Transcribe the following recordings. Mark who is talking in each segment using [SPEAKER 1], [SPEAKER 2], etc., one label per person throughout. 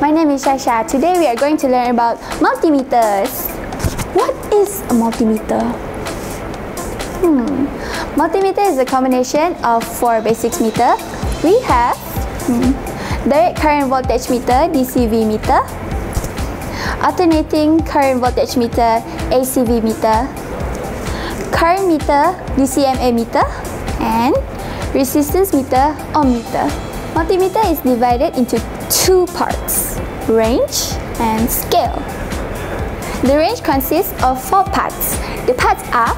[SPEAKER 1] My name is Shasha. Today we are going to learn about multimeters. What is a multimeter? Multimeter is a combination of 4 basic meters. We have direct current voltage meter, DCV meter, alternating current voltage meter, ACV meter, current meter, DCMA meter, and resistance meter, ohm meter. Multimeter is divided into 2 parts, range and scale. The range consists of 4 parts. The parts are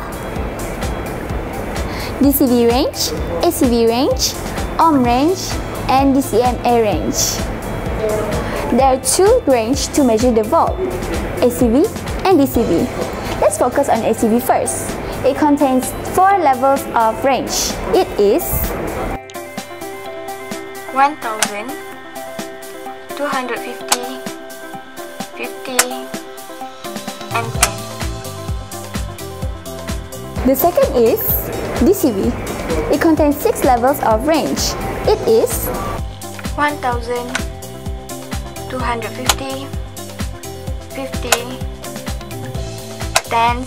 [SPEAKER 1] DCV range, ACV range, ohm range, and DCMA range. There are 2 ranges to measure the volt, ACV and DCV. Let's focus on ACV first. It contains 4 levels of range. It is
[SPEAKER 2] 1000, 250, 50, and 10.
[SPEAKER 1] The second is DCV. It contains 6 levels of range. It is
[SPEAKER 2] 1000, 250, 50, 10,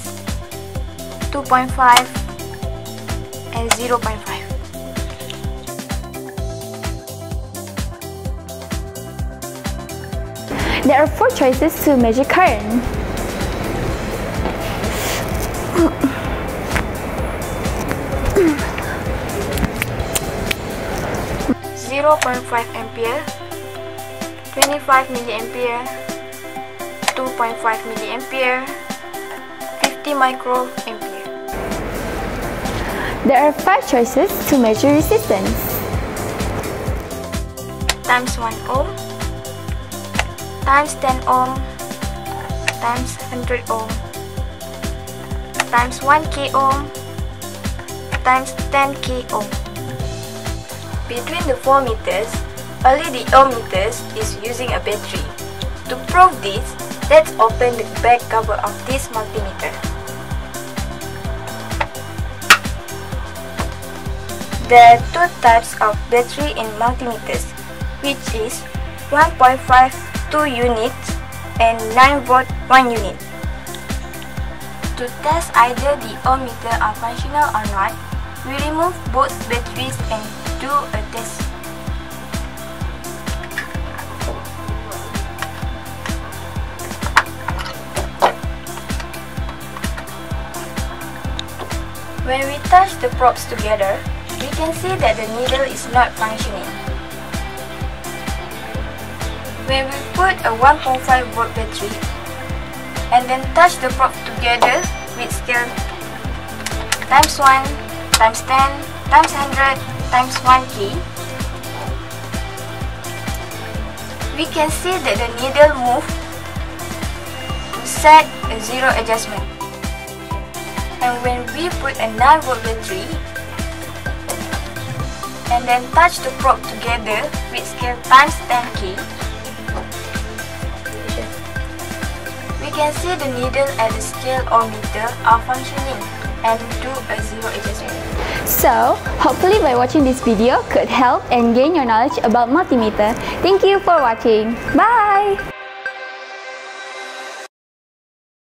[SPEAKER 2] 2.5, and 0.5.
[SPEAKER 1] There are 4 choices to measure current.
[SPEAKER 2] 0.5 ampere, 25 milliampere, 2.5 milliampere, 50 microampere.
[SPEAKER 1] There are 5 choices to measure resistance.
[SPEAKER 2] Times 1 ohm, times 10 ohm, times 100 ohm, times 1 k ohm, times 10 k ohm. Between the 4 meters, only the ohm meters is using a battery. To prove this, let's open the back cover of this multimeter. There are 2 types of battery in multimeters, which is 1.5 2 units and 9 volt 1 unit. To test either the ohm meter are functional or not, we remove both batteries and do a test. When we touch the probes together, we can see that the needle is not functioning. When we put a 1.5 volt battery and then touch the probe together with scale times 1, times 10, times 100, times 1k, we can see that the needle moves to set a 0 adjustment. And when we put a 9 volt battery and then touch the probe together with scale times 10k, we can see the needle and the scale or meter are functioning and do a 0 adjustment.
[SPEAKER 1] So, hopefully by watching this video could help and gain your knowledge about multimeter. Thank you for watching. Bye!